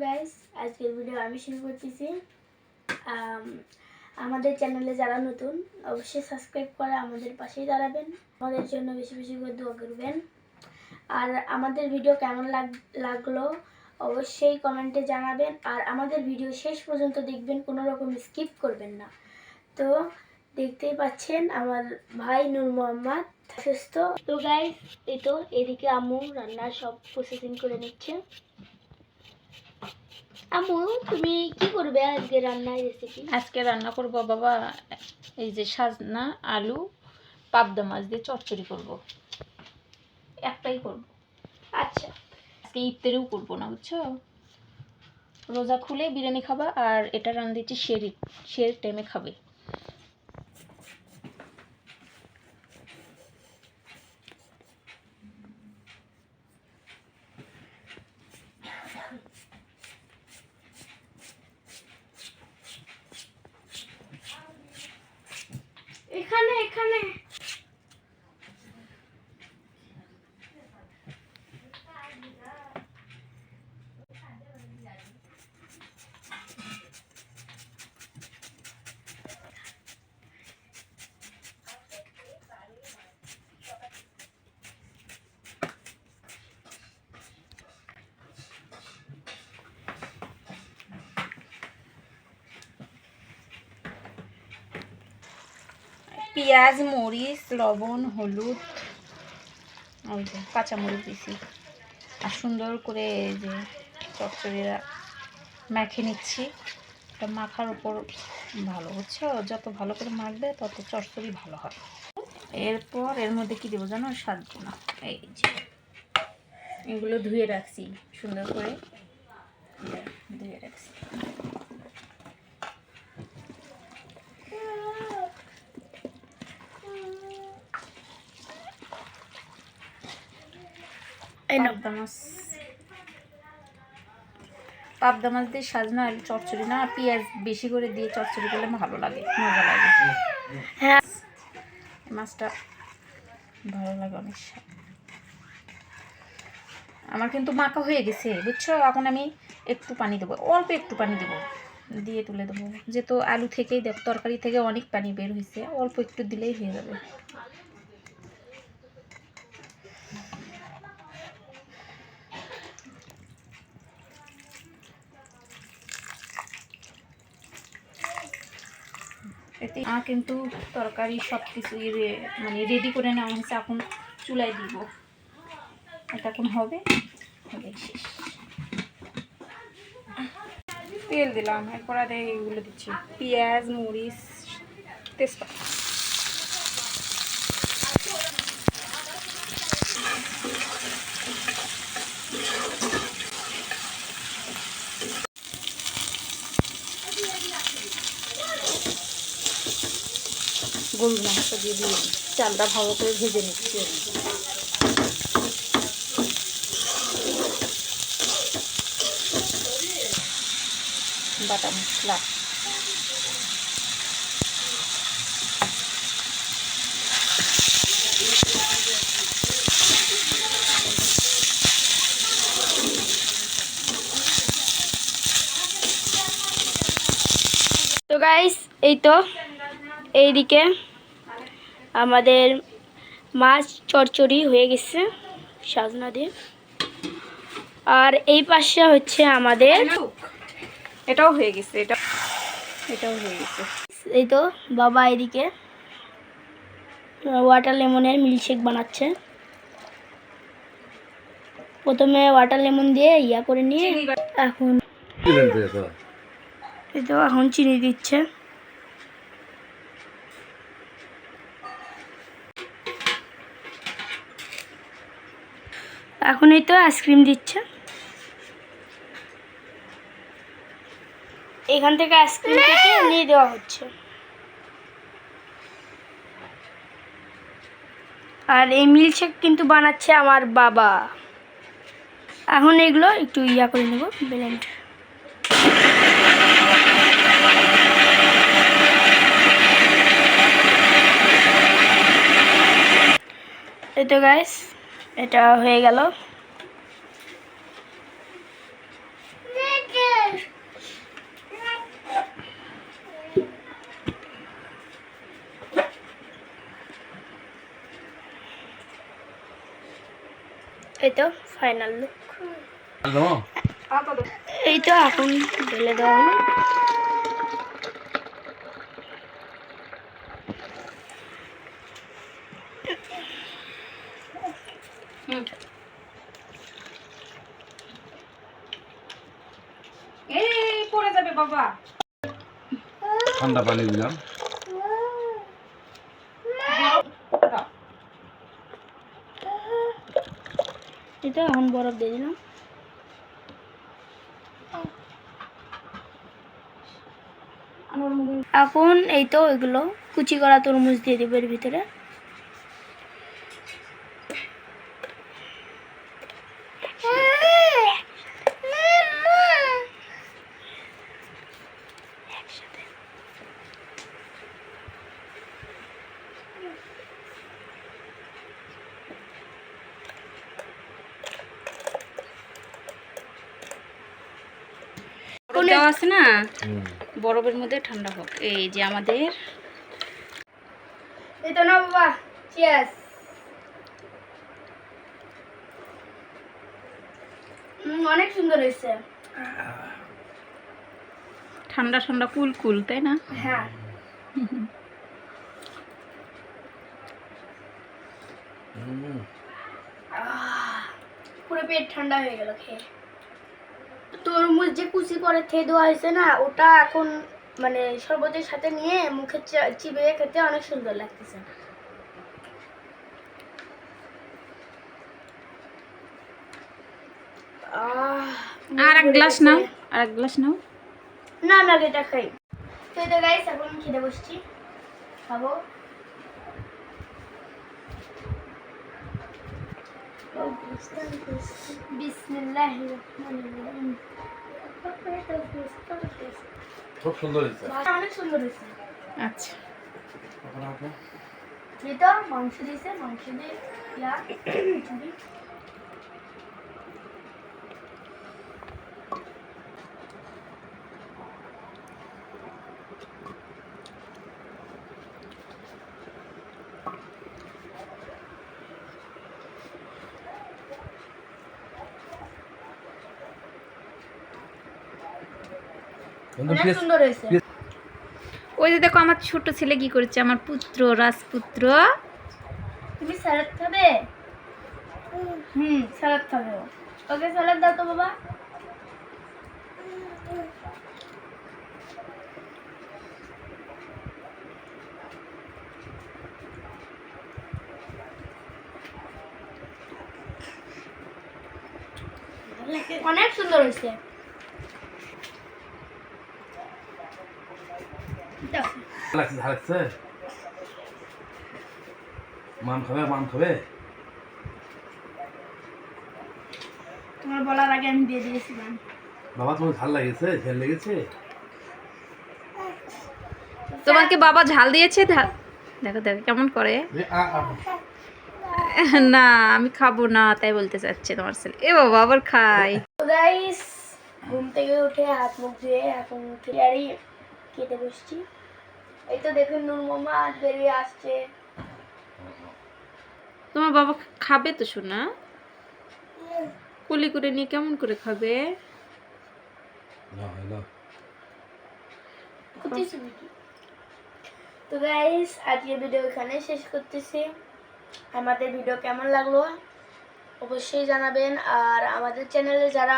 Guys, আজকের video আমি শুরু করতেছি। আমাদের চ্যানেলে যারা নতুন অবশ্যই সাবস্ক্রাইব করে আমাদের পাশেই দাঁড়াবেন, আমাদের জন্য বেশি বেশি করে দোয়া করবেন। আর আমাদের ভিডিও কেমন লাগলো অবশ্যই কমেন্টে জানাবেন। আর আমাদের ভিডিও শেষ পর্যন্ত দেখবেন, কোনো রকম স্কিপ করবেন না। তো দেখতেই পাচ্ছেন আমার ভাই নূর মোহাম্মদ সুস্থ। তো গাইস, এই তো এদিকে আম্মু রান্নার সব প্রসেসিং করে নিচ্ছে। আম্মু, তুমি কি করবে আজকে রান্নার রেসিপি? আজকে রান্না করব বাবা, এই যে সাজনা আলু পাবদা মাছ দিয়ে চচ্চড়ি করব। একটাই করব। আচ্ছা, আজকে ইফতারেও করব না, বুঝছো? রোজা খুলে বিরিয়ানি খাবা, আর এটা রান্না দিচ্ছি শের টাইমে খাবে। এখানে এখানে পেঁয়াজ, মরিচ, লবণ, হলুদ, কাঁচামরিচ দিছি, আর সুন্দর করে এই যে চচ্চড়িরা মেখে নিচ্ছি। এটা মাখার উপর ভালো, বুঝছো? যত ভালো করে মাখবে তত চচ্চড়ি ভালো হয়। এরপর এর মধ্যে কি দেবো জানো? সাজনা। এই যে এগুলো ধুয়ে রাখছি, সুন্দর করে ধুয়ে রাখছি। পাবদা মাছ দিয়ে সাজনা আলু চচ্চড়ি না, পেঁয়াজ বেশি করে দিয়ে চচ্চড়ি করলে ভালো লাগে, মজা লাগে। হ্যাঁ, মাছটা ভালো লাগে অনেক। আমার কিন্তু মাখা হয়ে গেছে, বুঝছো? এখন আমি একটু পানি দেবো, অল্প একটু পানি দেবো, দিয়ে তুলে দেবো। যেহেতু আলু থেকেই দেখ, তরকারি থেকে অনেক পানি বের হয়েছে, অল্প একটু দিলেই হয়ে যাবে। এতে কিন্তু তরকারি সব কিছু মানে রেডি করে নেওয়া হয়েছে। এখন চুলায় দিব, এটা এখন হবে শেষ। তেল দিলাম, এরপর আর এইগুলো দিচ্ছি, পেঁয়াজ, মরিচ, তেজপাতা। গরুর মাংস দিয়ে দিয়ে চালটা ভালো করে ভেজে নিচ্ছি। বাটা মশলা, তো গাইস, এই তো এইদিকে আমাদের মাছ চচ্চড়ি হয়ে গেছে সাজনা দিয়ে। আর এই পাশে হচ্ছে আমাদের এটাও হয়ে গেছে, এটাও হয়ে গেছে। এই তো বাবা এদিকে ওয়াটার লেমনের মিল্কশেক বানাচ্ছে। প্রথমে ওয়াটার লেমন দিয়ে ইয়া করে নিয়ে এখন এই তো এখন চিনি দিচ্ছে। এখন এই তো আইসক্রিম দিচ্ছে। এখান থেকে আইসক্রিম কেটে নিয়ে দেওয়া হচ্ছে। আর এই মিল্কশেক কিন্তু বানাচ্ছে আমার বাবা। এখন এগুলো একটু ইয়া করে নেব, ব্লেন্ড। এই তো গাইস, এটা হয়ে গেল। তো ফাইনাল লুক। এই তো এখন ঢেলে দেওয়া হলো। এই পড়ে যাবে বাবা। ঠান্ডা পানি দিলাম। এটা এখন বরফ দিয়ে দিলাম। এখন এই তো এগুলো কুচি করা তরমুজ দিয়ে দিব এর ভিতরে। বরফ দেওয়া আছে না, বরফের মধ্যে ঠান্ডা হোক। এই যে আমাদের এই তো না বাবা, চিয়ার্স। অনেক সুন্দর হয়েছে। ঠান্ডা ঠান্ডা কুল কুল, তাই না? হ্যাঁ। পুরো পেট ঠান্ডা হয়ে গেল খেয়ে। তরমুজ যে কুচি করে খেয়ে দেওয়া হয়েছে না, ওটা এখন মানে শরবতের সাথে নিয়ে মুখে চিবিয়ে খেতে অনেক সুন্দর লাগতেছে। আর এক গ্লাস নাও, আর এক গ্লাস নাও। না, আমি আগে এটা খাই। তো এটা গাইস, এখন খেতে বসছি, খাবো। বিসমিল্লাহির রহমানির রহিম। খুব সুন্দর হয়েছে। অনেক সুন্দর হয়েছে। আচ্ছা, এটা মাংস দিয়েছে, মাংস দিয়ে অনেক সুন্দর হয়েছে। ওই যে দেখো আমার ছোট ছেলে কি করেছে, আমার পুত্র রাজপুত্র। তুমি স্যালাড খাবে? স্যালাড খাবে। ওকে স্যালাড দাও তো বাবা। অনেক সুন্দর হয়েছে। লাগছে মান খাবে, মান খাবে। তোমার বলার আগে আমি দিয়ে দিয়েছিলাম। বাবা তোমার ঝাল লাগেছে? ঝাল লেগেছে? তোমাকে বাবা ঝাল দিয়েছে? দেখো দেখো কেমন করে। না আমি খাবো না, তাই বলতে চাচ্ছে তোমার ছেলে। এ বাবা আবার খাই। তো গাইস, ঘুম থেকে উঠে হাত মুখ ধুয়ে এখন ক্লিয়ারই খেতে বসছি। এই তো দেখুন নূর মামা আজ বেরিয়ে আসছে। তোমার বাবা খাবে তো শোনা, কুলি করে নিয়ে কেমন করে খাবে? তো গাইস, আজকের ভিডিও এখানে শেষ করতেছি। আমাদের ভিডিও কেমন লাগলো অবশ্যই জানাবেন। আর আমাদের চ্যানেলে যারা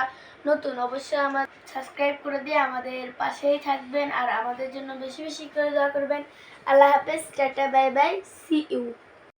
নতুন, অবশ্যই আমার সাবস্ক্রাইব করে দিয়ে আমাদের পাশেই থাকবেন আর আমাদের জন্য বেশি বেশি করে দোয়া করবেন। আল্লাহ হাফেজ, ta-ta, bye bye, see you.